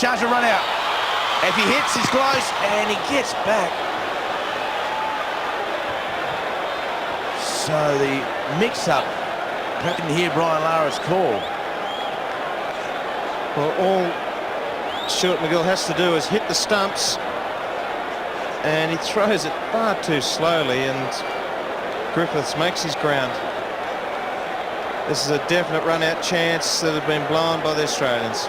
chance to run out. If he hits, he's close, and he gets back. So the mix-up, perhaps didn't hear Brian Lara's call. Well, all Stuart McGill has to do is hit the stumps, and he throws it far too slowly, and Griffiths makes his ground. This is a definite run-out chance that had been blown by the Australians.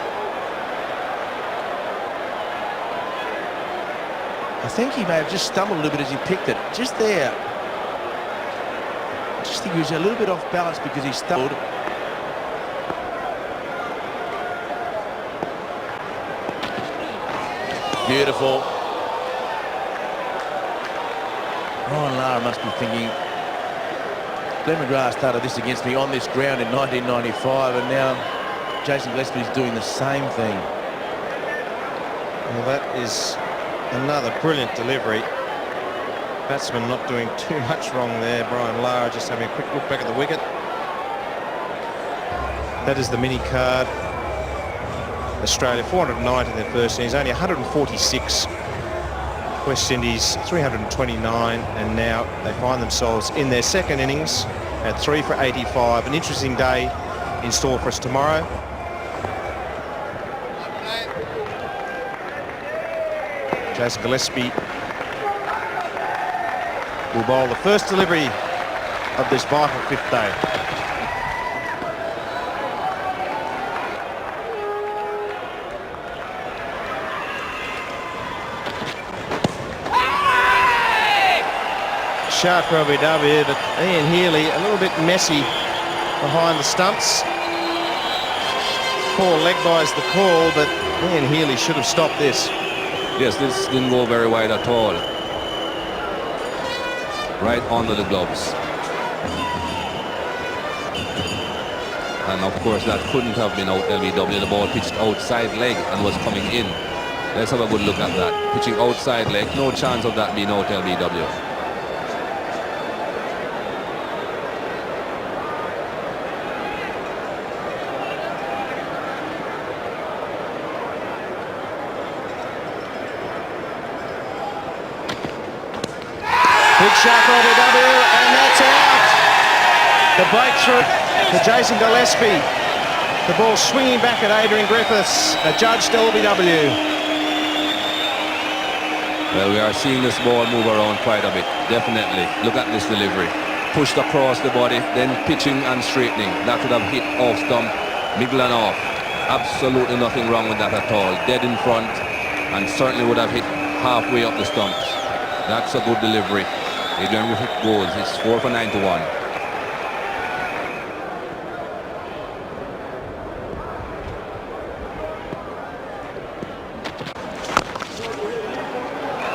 I think he may have just stumbled a little bit as he picked it. Just there. I just think he was a little bit off balance because he stumbled. Beautiful. Brian Lara must be thinking, Glenn McGrath started this against me on this ground in 1995, and now Jason Gillespie's doing the same thing. Well, that is another brilliant delivery. Batsman not doing too much wrong there. Brian Lara just having a quick look back at the wicket. That is the mini card. Australia 490 in their first innings, only 146. West Indies 329, and now they find themselves in their second innings at 3 for 85. An interesting day in store for us tomorrow. Jason Gillespie will bowl the first delivery of this vital fifth day. Shot for LBW, but Ian Healy a little bit messy behind the stumps. Poor leg by's the call, but Ian Healy should have stopped this. Yes, this didn't go very wide at all. Right under the gloves. And of course that couldn't have been out LBW. The ball pitched outside leg and was coming in. Let's have a good look at that. Pitching outside leg, no chance of that being out LBW. Big shot for LBW, and that's out. The breakthrough for Jason Gillespie. The ball swinging back at Adrian Griffiths, adjudged LBW. Well, we are seeing this ball move around quite a bit, definitely. Look at this delivery. Pushed across the body, then pitching and straightening. That would have hit off stump, middle and off. Absolutely nothing wrong with that at all. Dead in front, and certainly would have hit halfway up the stumps. That's a good delivery. Adrian Griffith goes. It's 4 for 91.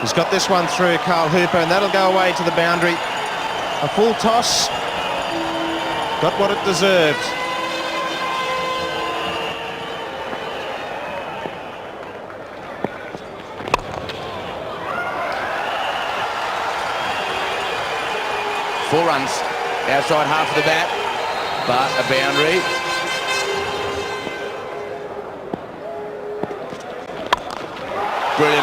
He's got this one through, Carl Hooper, and that'll go away to the boundary. A full toss. Got what it deserved. Four runs, outside half of the bat, but a boundary. Brilliant.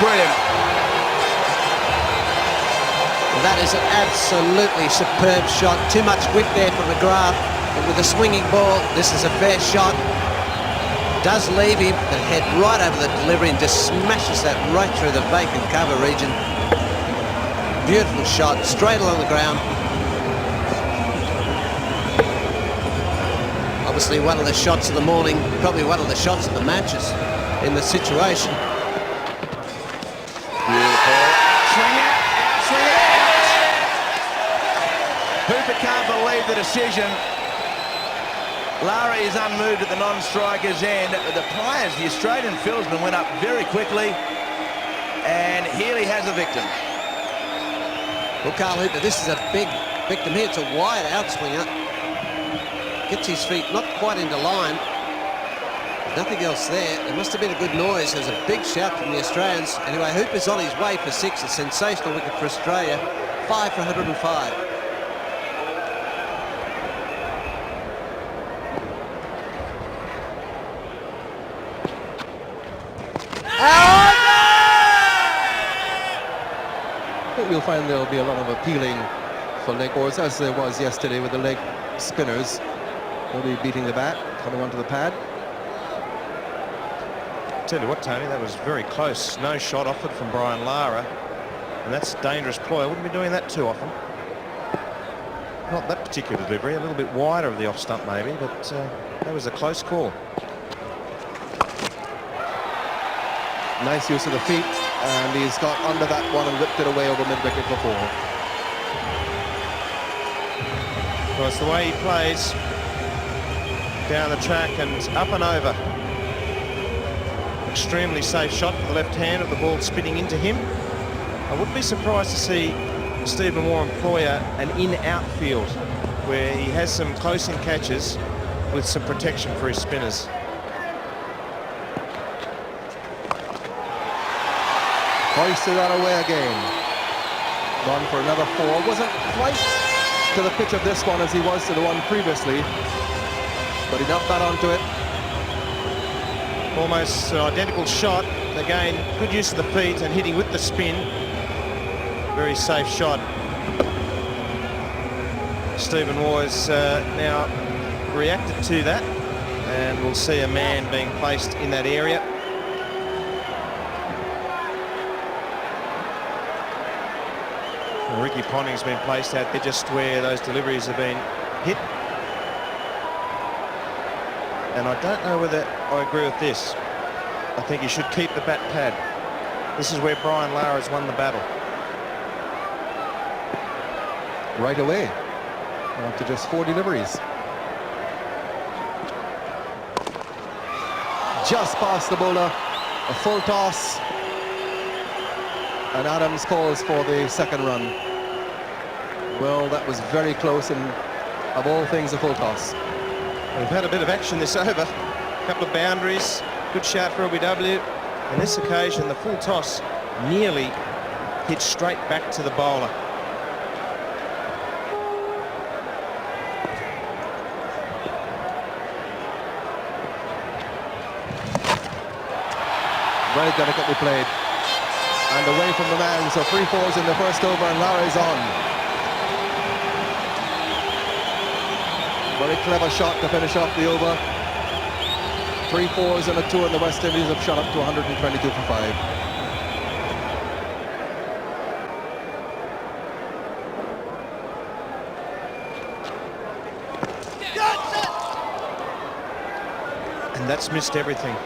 Brilliant. Well, that is an absolutely superb shot. Too much whip there for McGrath, but with a swinging ball, this is a fair shot. Does leave him, but head right over the delivery and just smashes that right through the vacant cover region. Beautiful shot, straight along the ground. Obviously one of the shots of the morning, probably one of the shots of the matches in the situation. Beautiful. Swing it, swing it out. Hooper can't believe the decision. Lara is unmoved at the non-striker's end. The players, the Australian fieldsmen, went up very quickly, and Healy has a victim. Well, Carl Hooper, this is a big victim here. It's a wide outswinger. Gets his feet not quite into line. Nothing else there. There must have been a good noise. There's a big shout from the Australians. Anyway, Hooper's on his way for 6. A sensational wicket for Australia. 5 for 105. you'll find there'll be a lot of appealing for leg bowlers, as there was yesterday with the leg spinners. They'll be beating the bat, coming onto the pad. Tell you what, Tony, that was very close. No shot offered from Brian Lara, and that's a dangerous ploy. I wouldn't be doing that too often. Not that particular delivery, a little bit wider of the off stump maybe, but that was a close call. Nice use of the feet, and he's got under that one and whipped it away over mid-wicket for 4. Well, it's the way he plays down the track and up and over. Extremely safe shot for the left hand of the ball spinning into him. I wouldn't be surprised to see Stephen Moore employ an in-out field where he has some close-in catches with some protection for his spinners. Hoisted that away again. Gone for another 4. Wasn't quite to the pitch of this one as he was to the one previously, but he knocked that onto it. Almost identical shot. Again, good use of the feet and hitting with the spin. Very safe shot. Stephen Moore has now reacted to that, and we'll see a man being placed in that area. Ricky Ponning's been placed out there just where those deliveries have been hit. And I don't know whether I agree with this. I think he should keep the bat pad. This is where Brian Lara has won the battle. Right away, after just 4 deliveries. Just past the bowler, a full toss, and Adams calls for the second run. Well, that was very close, and of all things, a full toss. We've had a bit of action this over. A couple of boundaries, good shout for LBW. On this occasion, the full toss nearly hit straight back to the bowler. Very delicately played. And away from the man, so 3 4s in the first over, and Lara is on. Very clever shot to finish off the over. 3 4s and a 2, and the West Indies have shot up to 122 for 5. And that's missed everything.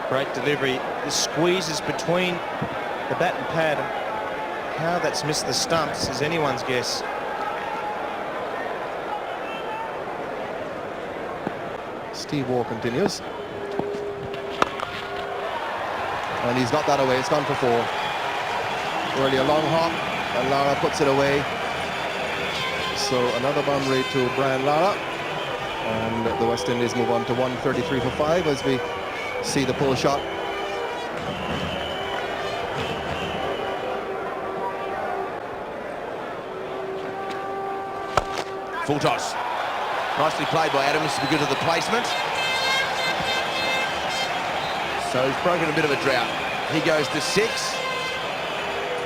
Great delivery. This squeezes between the bat and pad. How that's missed the stumps is anyone's guess. Steve Waugh continues. And he's got that away. It's gone for 4. Really a long hop, and Lara puts it away. So another boundary to Brian Lara. And the West Indies move on to 133 for 5 as we see the pull shot. Full toss. Nicely played by Adams because of the placement. So he's broken a bit of a drought. He goes to 6.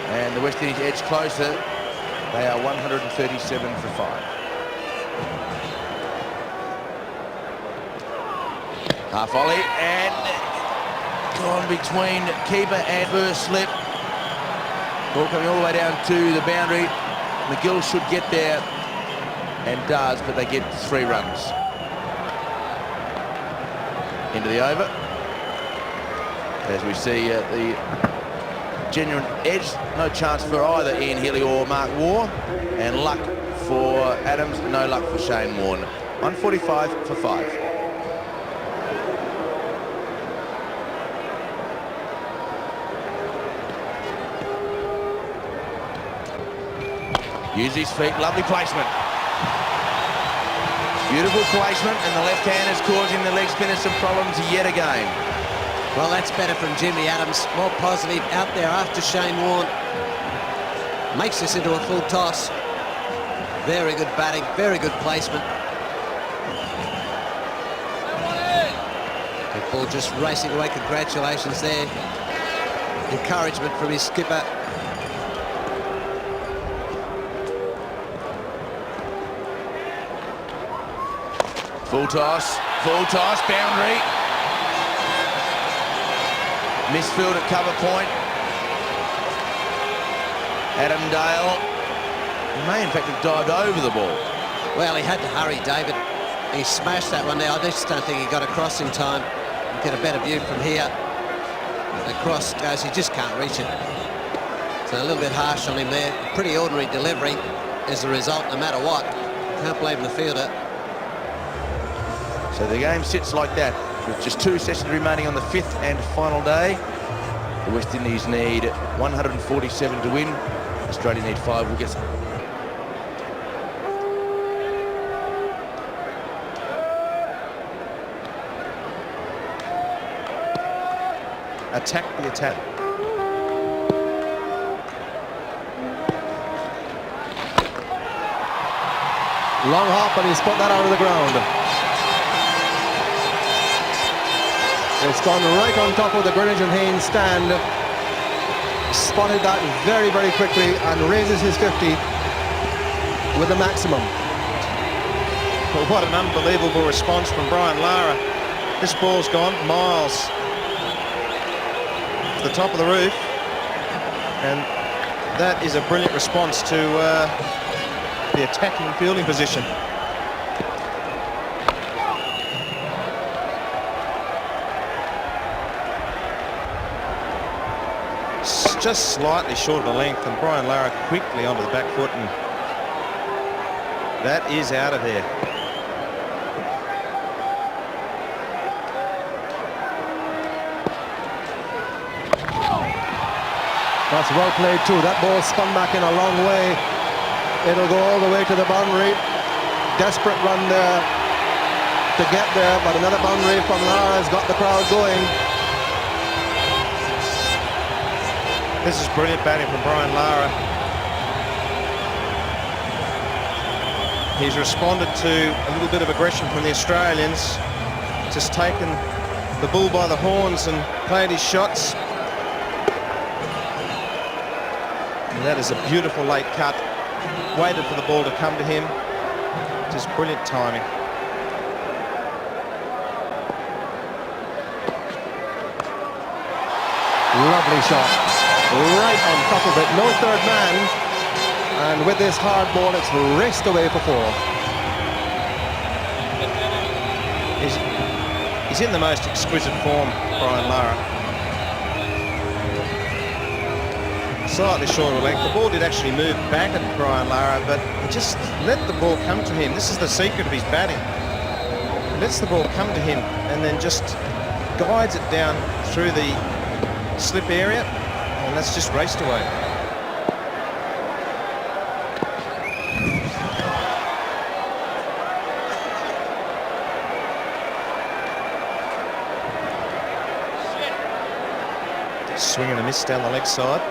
And the West Indies edge closer. They are 137 for 5. Half volley and gone between keeper and first slip. Ball coming all the way down to the boundary. McGill should get there and does, but they get 3 runs. Into the over. As we see the genuine edge, no chance for either Ian Healy or Mark Waugh, and luck for Adams, no luck for Shane Warne. 145 for 5. Use his feet, lovely placement. Beautiful placement, and the left hand is causing the leg spinners some problems yet again. Well, that's better from Jimmy Adams. More positive out there after Shane Warne. Makes this into a full toss. Very good batting, very good placement. Good ball just racing away. Congratulations there. Encouragement from his skipper. Full toss, boundary. Misfield at cover point. Adam Dale may in fact have dived over the ball. Well, he had to hurry, David. He smashed that one there. I just don't think he got across in time. You get a better view from here. The cross goes, he just can't reach it. So a little bit harsh on him there. Pretty ordinary delivery is the result, no matter what. Can't blame the fielder. So the game sits like that, with just 2 sessions remaining on the 5th and final day. The West Indies need 147 to win. Australia need 5 wickets. Attack the attack. Long hop, and he's put that out of the ground. It's gone right on top of the Greenwich and Haynes stand. Spotted that very, very quickly and raises his 50 with the maximum. Well, what an unbelievable response from Brian Lara. This ball's gone miles to the top of the roof, and that is a brilliant response to the attacking fielding position. Just slightly short of the length, and Brian Lara quickly onto the back foot, and that is out of there. That's well played too. That ball spun back in a long way. It'll go all the way to the boundary. Desperate run there to get there, but another boundary from Lara has got the crowd going. This is brilliant batting from Brian Lara. He's responded to a little bit of aggression from the Australians. Just taken the bull by the horns and played his shots. And that is a beautiful late cut. Waited for the ball to come to him. Just brilliant timing. Lovely shot. Right on top of it. No third man. And with this hard ball, it's raced away for 4. He's in the most exquisite form, Brian Lara. Slightly short of length. The ball did actually move back at Brian Lara, but he just let the ball come to him. This is the secret of his batting. He lets the ball come to him and then just guides it down through the slip area, and that's just raced away. Swing and a miss down the leg side.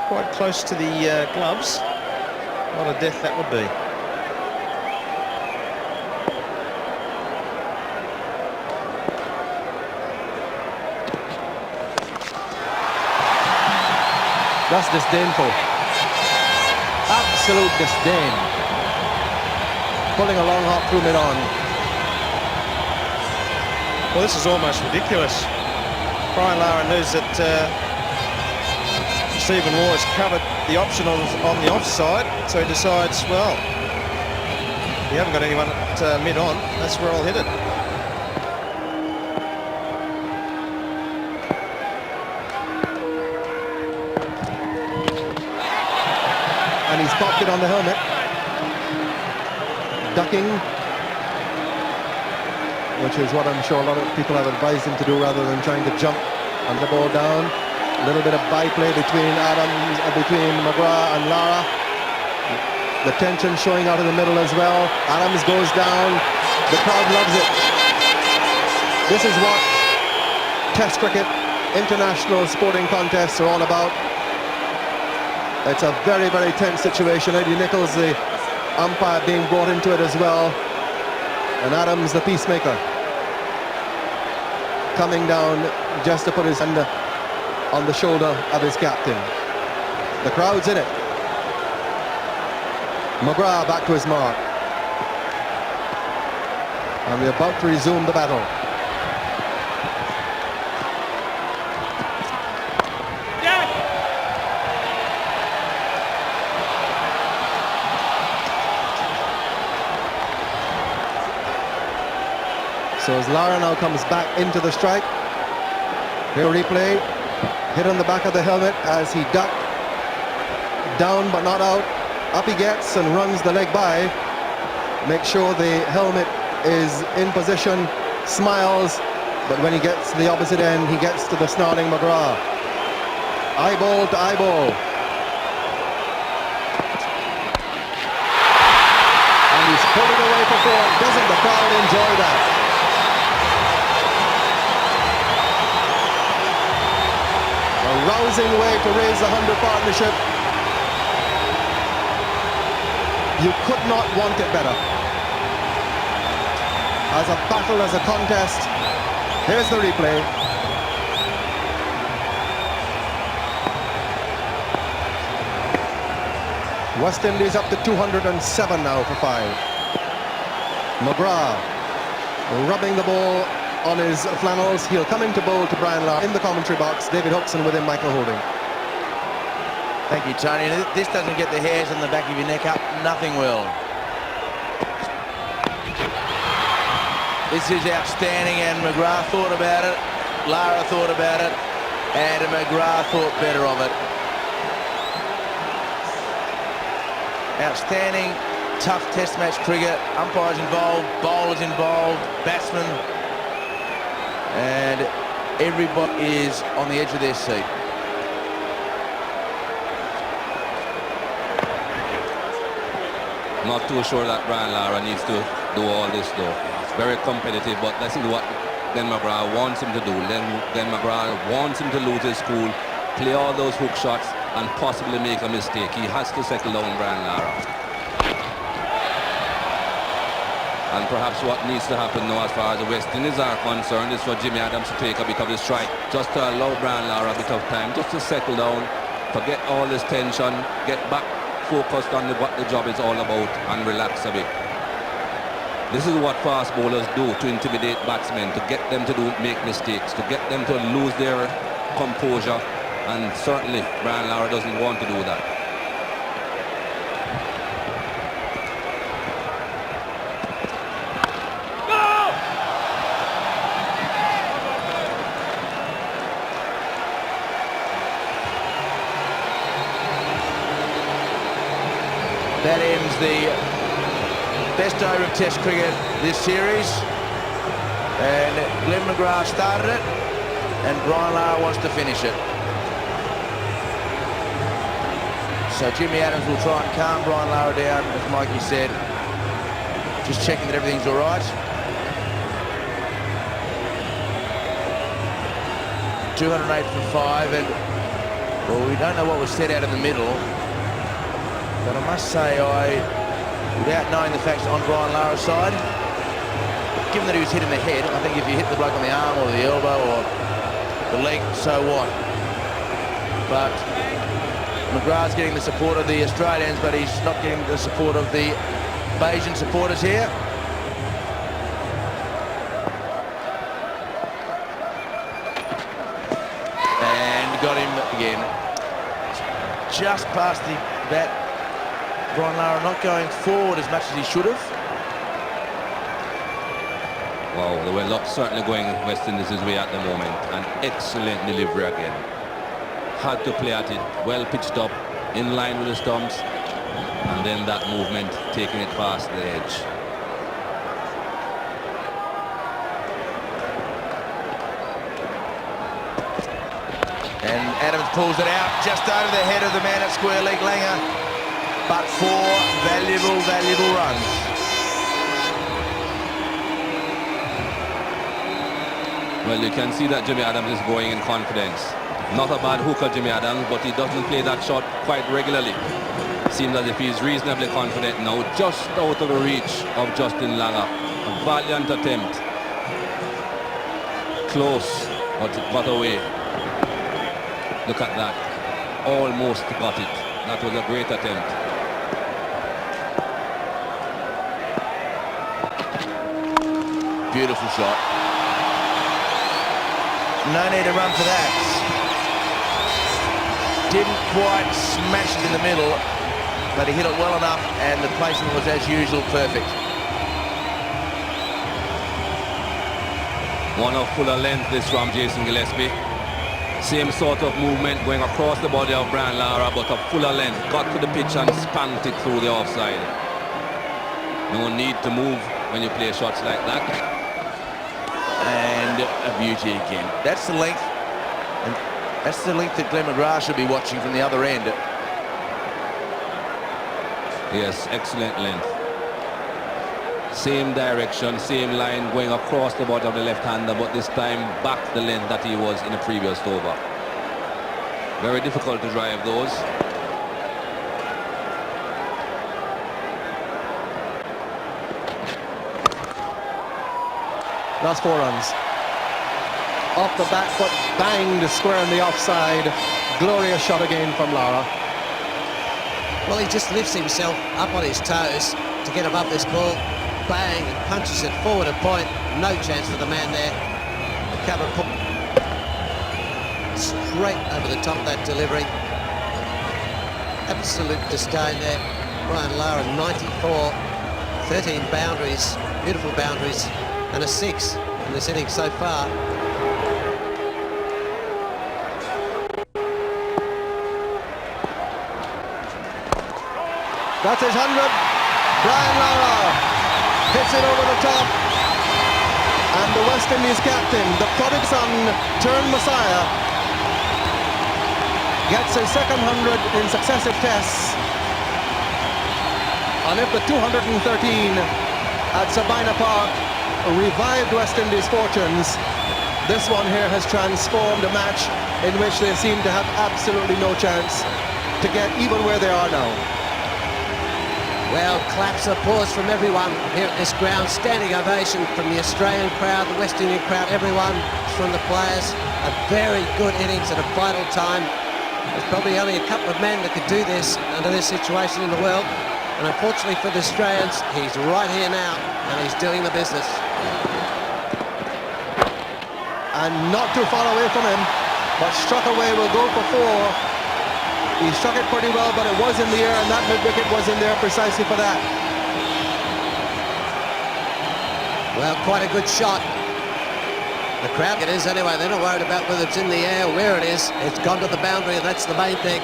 Quite close to the gloves. What a death that would be. That's disdainful. Absolute disdain. Pulling a long hop through mid-on. Well, this is almost ridiculous. Brian Lara knows that Stephen Waugh has covered the option on the offside, so he decides, well, you haven't got anyone at mid-on, that's where I'll hit it. And he's popped it on the helmet. Ducking, which is what I'm sure a lot of people have advised him to do rather than trying to jump and the ball down. A little bit of byplay between between McGrath and Lara. The tension showing out in the middle as well. Adams goes down. The crowd loves it. This is what Test cricket, international sporting contests are all about. It's a very, very tense situation. Eddie Nichols, the umpire, being brought into it as well. And Adams, the peacemaker. coming down just to put his hand on the shoulder of his captain. The crowd's in it. McGrath back to his mark. And we're about to resume the battle. So as LARA now comes back into the strike, here replay, hit on the back of the helmet as he ducked, down but not out, up he gets and runs the leg by, make sure the helmet is in position, smiles, but when he gets to the opposite end, he gets to the snarling McGrath. Eyeball to eyeball. And he's pulled it away for four. Doesn't the crowd enjoy that? A rousing way to raise the 100 partnership. You could not want it better. As a battle, as a contest. Here's the replay. West Indies up to 207 now for 5. McGrath rubbing the ball on his flannels. He'll come into bowl to Brian Lara in the commentary box. David Huxon with him, Michael Holding. Thank you, Tony. And if this doesn't get the hairs on the back of your neck up, nothing will. This is outstanding, and McGrath thought about it. Lara thought about it, and McGrath thought better of it. Outstanding, tough test match cricket. Umpires involved, bowlers involved, batsmen. And everybody is on the edge of their seat. Not too sure that Brian Lara needs to do all this though. It's very competitive, but let's see what Glenn McGrath wants him to do. Glenn McGrath wants him to lose his cool, play all those hook shots and possibly make a mistake. He has to settle down Brian Lara. And perhaps what needs to happen now as far as the West Indies are concerned is for Jimmy Adams to take a bit of the strike, just to allow Brian Lara a bit of time, just to settle down, forget all this tension, get back focused on what the job is all about and relax a bit. This is what fast bowlers do to intimidate batsmen, to get them to make mistakes, to get them to lose their composure, and certainly Brian Lara doesn't want to do that. That ends the best over of Test cricket this series. And Glenn McGrath started it, and Brian Lara wants to finish it. So Jimmy Adams will try and calm Brian Lara down, as Mikey said. Just checking that everything's all right. 208 for 5, and well, we don't know what was said out in the middle. But I must say, without knowing the facts on Brian Lara's side, given that he was hit in the head, I think if you hit the bloke on the arm or the elbow or the leg, so what? But McGrath's getting the support of the Australians, but he's not getting the support of the Bayesian supporters here. And got him again. Just past the bat. Brian Lara not going forward as much as he should have. Wow, there were lots certainly going West Indies' way at the moment. An excellent delivery again. Had to play at it, well pitched up, in line with the stumps, and then that movement, taking it past the edge. And Adams pulls it out, just over the head of the man at square leg, Langer. But 4 valuable runs. Well, you can see that Jimmy Adams is going in confidence. Not a bad hooker, Jimmy Adams, but he doesn't play that shot quite regularly. Seems as if he's reasonably confident now, just out of the reach of Justin Langer. A valiant attempt. Close, but it got away. Look at that. Almost got it. That was a great attempt. Beautiful shot. No need to run for that. Didn't quite smash it in the middle, but he hit it well enough, and the placement was, as usual, perfect. One of fuller length this from Jason Gillespie. Same sort of movement going across the body of Brian Lara, but a fuller length. Got to the pitch and spanked it through the offside. No need to move when you play shots like that. And a beauty again. That's the length. And that's the length that Glenn McGrath should be watching from the other end. Yes, excellent length. Same direction, same line going across the body of the left-hander, but this time back the length that he was in the previous over. Very difficult to drive those. Last 4 runs. Off the back foot, banged square in the offside. Glorious shot again from Lara. Well, he just lifts himself up on his toes to get above this ball. Bang, and punches it forward a point. No chance for the man there. The cover put straight over the top of that delivery. Absolute disdain there. Brian Lara, 94, 13 boundaries, beautiful boundaries, and a 6 in this inning so far. That's his 100. Brian Lara hits it over the top. And the West Indies captain, the prodigal son turned Messiah, gets his second 100 in successive tests. And if the 213 at Sabina Park revived West Indies' fortunes, this one here has transformed a match in which they seem to have absolutely no chance to get even where they are now. Well, claps, applause from everyone here at this ground. Standing ovation from the Australian crowd, the West Indian crowd, everyone from the players. A very good innings at a vital time. There's probably only a couple of men that could do this under this situation in the world. And unfortunately for the Australians, he's right here now and he's doing the business. And not too far away from him, but struck away, will go for 4. He struck it pretty well, but it was in the air, and that mid-wicket was in there precisely for that. Well, quite a good shot. The crowd, it is anyway. They're not worried about whether it's in the air or where it is. It's gone to the boundary, and that's the main thing.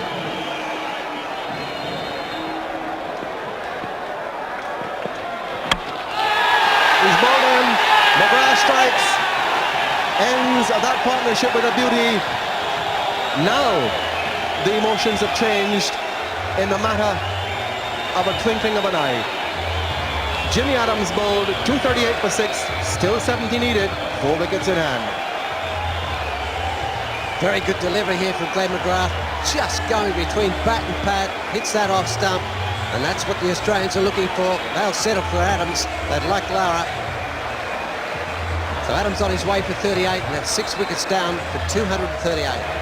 He's bowled in. McGrath strikes. Ends of that partnership with a beauty. Now the emotions have changed in the matter of a twinkling of an eye. Jimmy Adams bowled 238 for 6, still 70 needed, 4 wickets in hand. Very good delivery here from Glenn McGrath, just going between bat and pad, hits that off stump, and that's what the Australians are looking for. They'll settle for Adams, they'd like Lara. So Adams on his way for 38, and that's 6 wickets down for 238.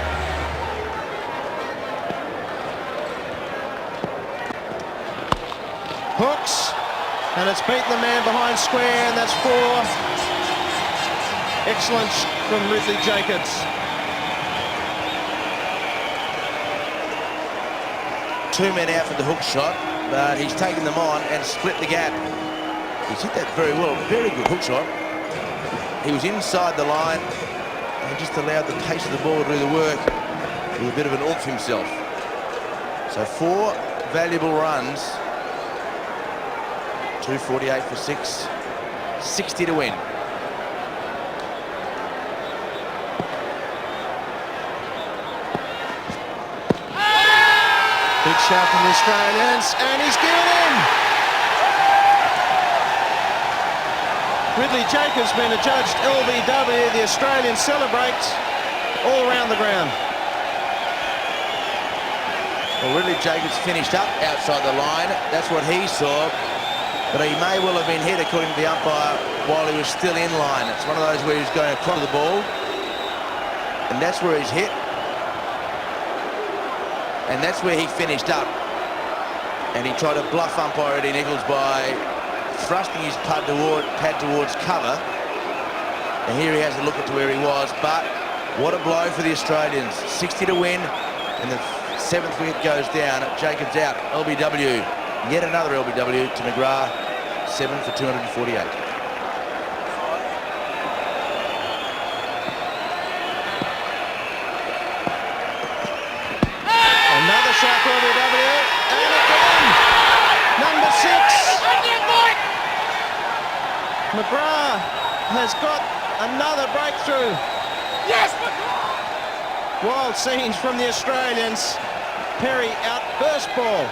Hooks, and it's beaten the man behind square, and that's 4. Excellent from Ridley Jacobs. Two men out for the hook shot, but he's taken them on and split the gap. He's hit that very well. Very good hook shot. He was inside the line and just allowed the pace of the ball to do the work with a bit of an oomph himself. So 4 valuable runs. 248 for 6, 60 to win. Big shout from the Australians, and he's given in. Ridley Jacobs been adjudged LBW. The Australians celebrate all around the ground. Well, Ridley Jacobs finished up outside the line. That's what he saw. but he may well have been hit, according to the umpire, while he was still in line. It's one of those where he's going across the ball, and that's where he's hit, and that's where he finished up. And he tried to bluff umpire Eddie Nichols by thrusting his pad towards cover. And here he has a look at to where he was, but what a blow for the Australians. 60 to win, and the 7th wicket goes down. Jacobs out. LBW, yet another LBW to McGrath. 7 for 248. Another shot for LBW, and again, number 6. McGrath has got another breakthrough. Yes! Wild scenes from the Australians. Perry out first ball.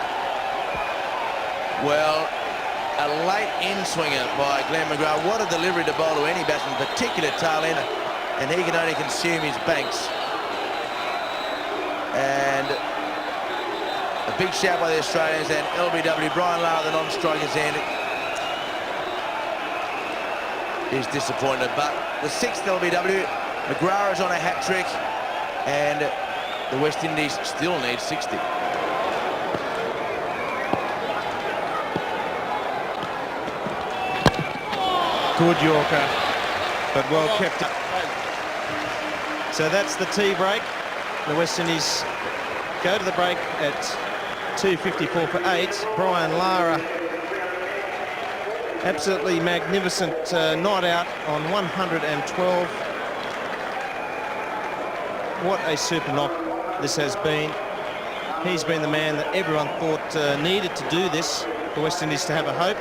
Well, a late in-swinger by Glenn McGrath. What a delivery to bowl to any batsman, particular tail end, and he can only consume his banks. And a big shout by the Australians, and LBW, Brian Lara, the non-striker's end, is disappointed. But the 6th LBW, McGrath is on a hat-trick, and the West Indies still need 60. Good Yorker, but well kept up. So that's the tea break. The West Indies go to the break at 2:54 for 8. Brian Lara, absolutely magnificent not out on 112. What a super knock this has been. He's been the man that everyone thought needed to do this for West Indies to have a hope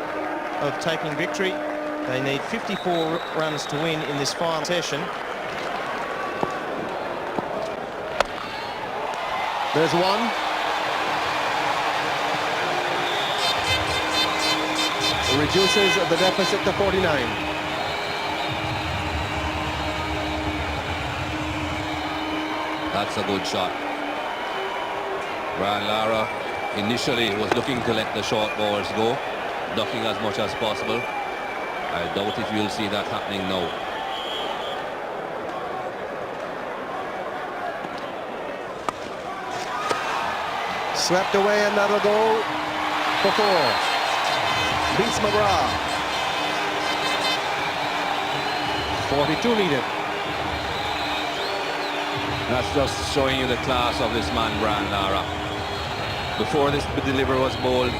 of taking victory. They need 54 runs to win in this final session. There's one. Reduces the deficit to 49. That's a good shot. Brian Lara initially was looking to let the short balls go, ducking as much as possible. I doubt if you'll see that happening now. Swept away, and that'll go for 4. Beats McGrath. 42 needed. That's just showing you the class of this man, Brian Lara. Before this delivery was bowled,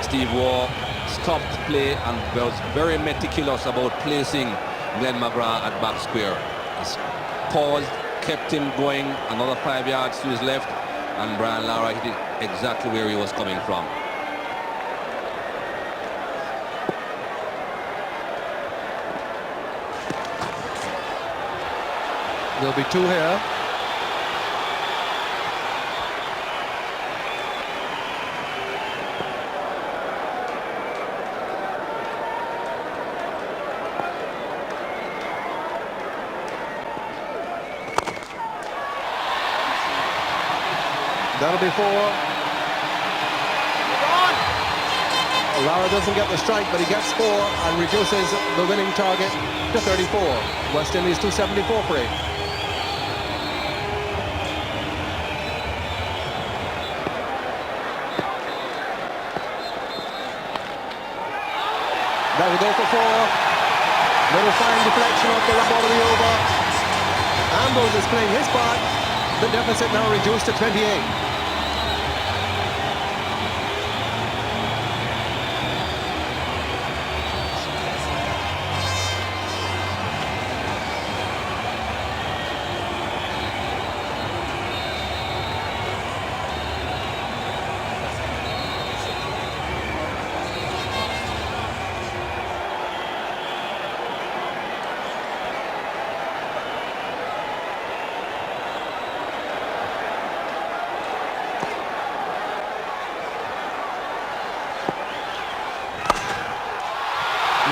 Steve Waugh stopped play and was very meticulous about placing Glenn McGrath at back square. He's paused, kept him going another 5 yards to his left, and Brian Lara hit it exactly where he was coming from. There'll be 2 here. That'll be 4. Lara doesn't get the strike, but he gets 4 and reduces the winning target to 34. West Indies 274 for 8. That'll go for 4. Little fine deflection off the ball of the over. Ambrose is playing his part. The deficit now reduced to 28.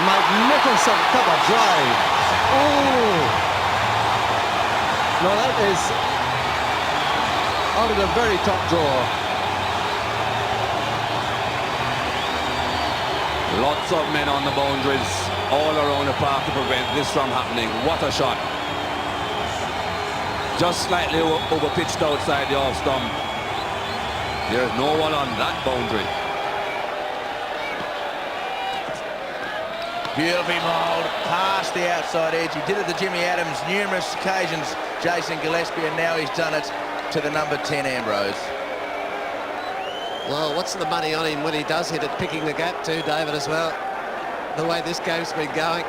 Magnificent cover drive. Oh! No, that is out of the very top drawer. Lots of men on the boundaries all around the park to prevent this from happening. What a shot. Just slightly over-pitched outside the off stump. There's no one on that boundary. Beautifully mauled past the outside edge. He did it to Jimmy Adams numerous occasions, Jason Gillespie, and now he's done it to the number 10 Ambrose. Well, what's the money on him when he does hit it, picking the gap too, David, as well? The way this game's been going.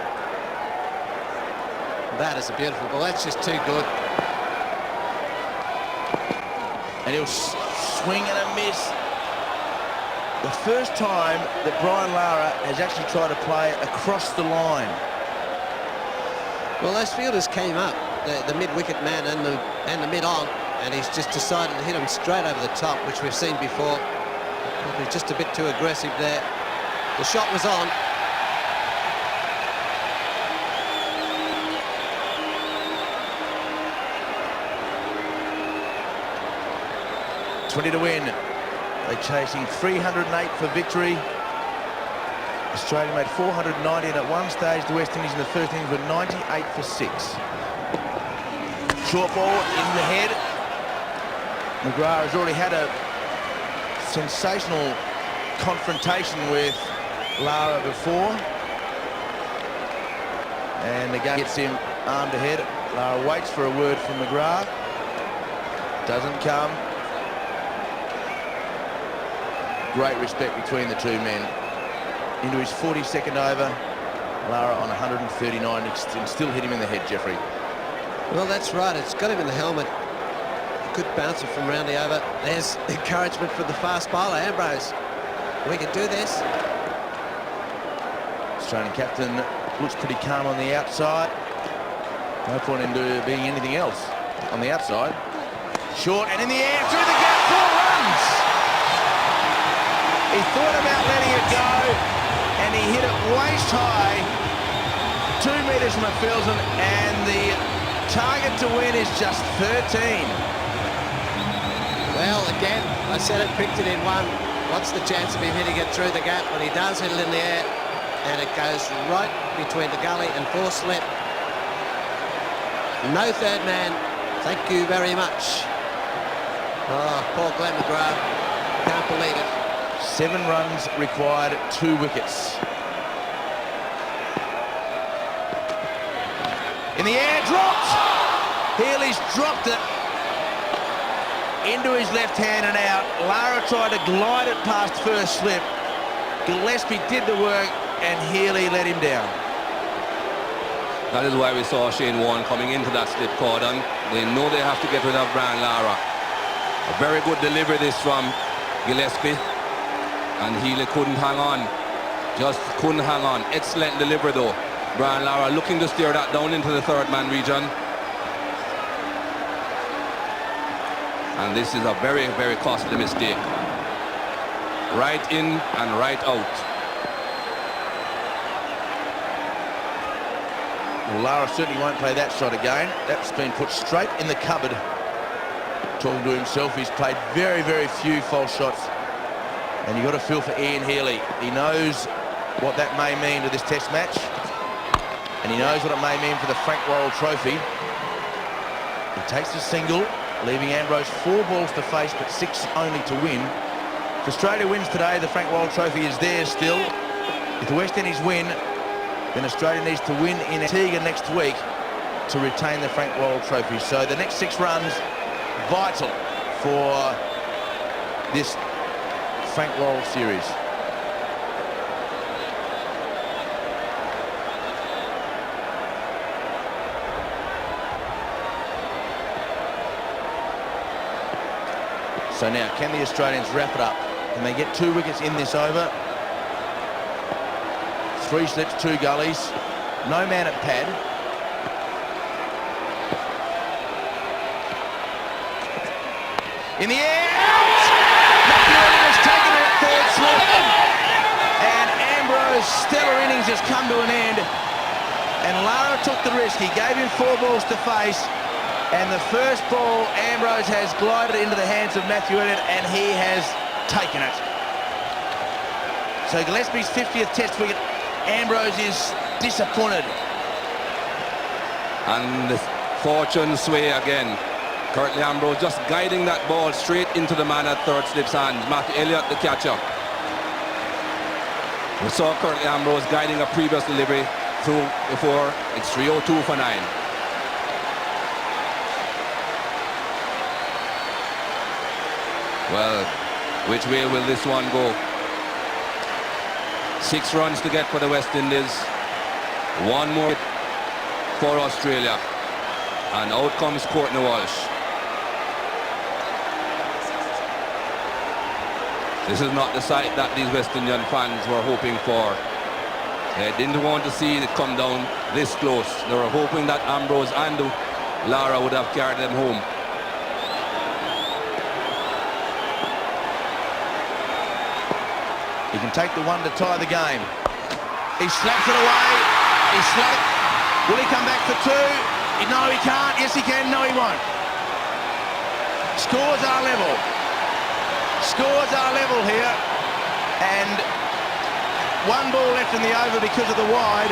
That is a beautiful ball. That's just too good. And he'll swing and a miss. The first time that Brian Lara has actually tried to play across the line. Well, those fielders came up, the mid-wicket man and the mid-on, and he's just decided to hit them straight over the top, which we've seen before. Probably just a bit too aggressive there. The shot was on. $20 to win. They're chasing 308 for victory. Australia made 490, and at one stage the West Indies in the first innings were 98 for 6. Short ball in the head. McGrath has already had a sensational confrontation with Lara before, and the game gets him armed ahead. Lara waits for a word from McGrath. Doesn't come. Great respect between the two men. Into his 42nd over. Lara on 139, and still hit him in the head, Jeffrey. Well, that's right. It's got him in the helmet. Good bouncer from round the over. There's encouragement from the fast bowler, Ambrose. We can do this. Australian captain looks pretty calm on the outside. No point in being anything else on the outside. Short and in the air, through the gap, 4 runs. He thought about letting it go, and he hit it waist high, 2 metres from a fieldsman, and the target to win is just 13. Well, again, I said it, picked it in one. What's the chance of him hitting it through the gap when he does hit it in the air? And it goes right between the gully and 4 slip. No third man. Thank you very much. Oh, poor Glenn McGrath. Can't believe it. 7 runs required, 2 wickets. In the air, dropped! Healy's dropped it into his left hand and out. Lara tried to glide it past first slip. Gillespie did the work, and Healy let him down. That is why we saw Shane Warne coming into that slip cordon. They know they have to get rid of Brian Lara. A very good delivery this from Gillespie. And Healy couldn't hang on. Just couldn't hang on. Excellent delivery though. Brian Lara looking to steer that down into the third man region. And this is a very, very costly mistake. Right in and right out. Well, Lara certainly won't play that shot again. That's been put straight in the cupboard. Talking to himself, he's played very, very few false shots. And you've got to feel for Ian Healy. He knows what that may mean to this test match. And he knows what it may mean for the Frank Worrell Trophy. He takes the single, leaving Ambrose 4 balls to face, but 6 only to win. If Australia wins today, the Frank Worrell Trophy is theirs still. If the West Indies win, then Australia needs to win in Antigua next week to retain the Frank Worrell Trophy. So the next 6 runs, vital for this Frank Worrell series. So now, can the Australians wrap it up? Can they get 2 wickets in this over? 3 slips, 2 gullies. No man at pad. In the air, out! McEwen has taken it at 3rd slip. And Ambrose's stellar innings has come to an end. And Lara took the risk. He gave him 4 balls to face. And the first ball, Ambrose has glided into the hands of Matthew Elliott, and he has taken it. So Gillespie's 50th Test wicket. Ambrose is disappointed. And the fortune sway again. Curtly Ambrose just guiding that ball straight into the man at third slip's hands. Matthew Elliott, the catcher. We saw Curtly Ambrose guiding a previous delivery through before. It's 302 for 9. Well, which way will this one go? 6 runs to get for the West Indies. 1 more for Australia. And out comes Courtney Walsh. This is not the sight that these West Indian fans were hoping for. They didn't want to see it come down this close. They were hoping that Ambrose and LARA would have carried them home. He can take the one to tie the game. He slaps it away. He slapped. Will he come back for 2? No, he can't. Yes, he can. No, he won't. Scores are level. Scores are level here. And 1 ball left in the over because of the wide.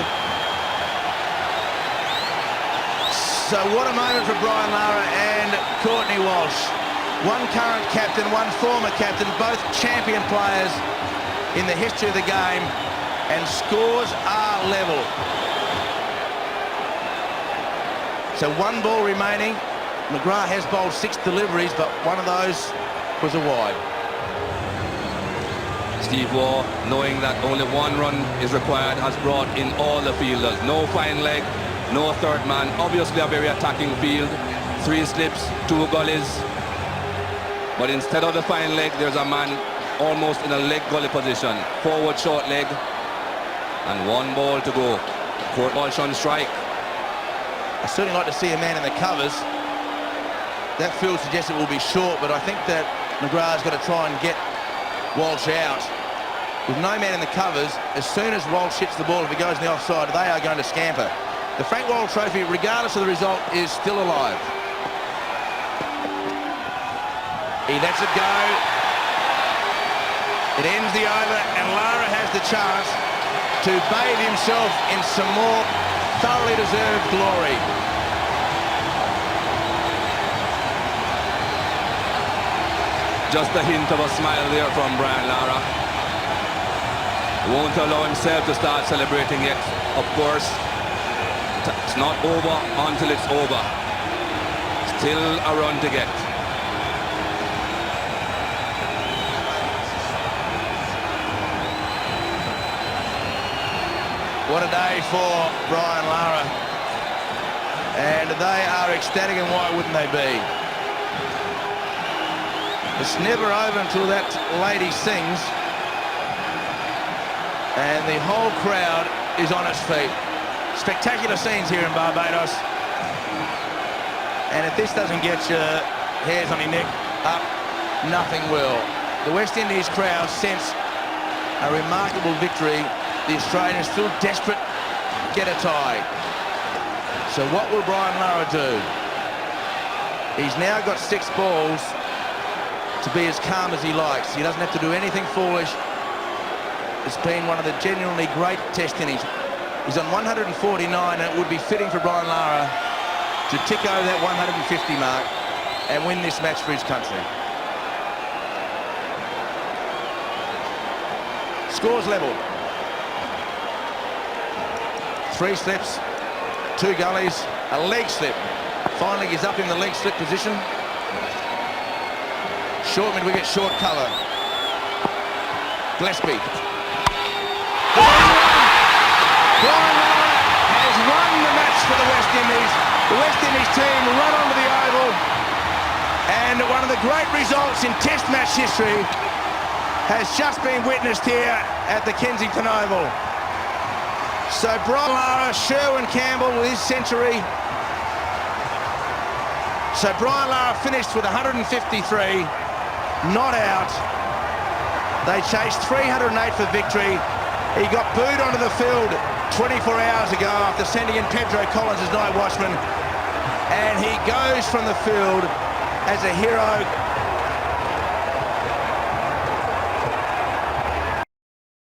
So what a moment for Brian Lara and Courtney Walsh. 1 current captain, 1 former captain, both champion players in the history of the game, and scores are level. So 1 ball remaining. McGrath has bowled 6 deliveries, but one of those was a wide. Steve Waugh, knowing that only 1 run is required, has brought in all the fielders. No fine leg, no third man. Obviously a very attacking field. 3 slips, 2 gullies. But instead of the fine leg, there's a man almost in a leg gully position. Forward short leg. And 1 ball to go. Court Walsh on strike. I certainly like to see a man in the covers. That field suggests it will be short, but I think that McGrath's got to try and get Walsh out. With no man in the covers, as soon as Walsh hits the ball, if he goes in the offside, they are going to scamper. The Frank Worrell Trophy, regardless of the result, is still alive. He lets it go. It ends the over, and Lara has the chance to bathe himself in some more thoroughly deserved glory. Just a hint of a smile there from Brian Lara. He won't allow himself to start celebrating yet, of course. It's not over until it's over. Still a run to get. What a day for Brian Lara. And they are ecstatic, and why wouldn't they be? It's never over until that lady sings. And the whole crowd is on its feet. Spectacular scenes here in Barbados. And if this doesn't get your hairs on your neck up, nothing will. The West Indies crowd sense a remarkable victory. The Australians still desperate to get a tie. So what will Brian Lara do? He's now got 6 balls to be as calm as he likes. He doesn't have to do anything foolish. It's been one of the genuinely great Test innings. He's on 149, and it would be fitting for Brian Lara to tick over that 150 mark and win this match for his country. Scores level. 3 slips, 2 gullies, a leg slip. Finally, he's up in the leg slip position. Short mid wicket, short cover. Gillespie. Brian Lara has won the match for the West Indies. The West Indies team run onto the oval, and one of the great results in Test match history has just been witnessed here at the Kensington Oval. So Brian Lara, Sherwin Campbell with his century. So Brian Lara finished with 153, not out. They chased 308 for victory. He got booed onto the field 24 hours ago after sending in Pedro Collins as night watchman. And he goes from the field as a hero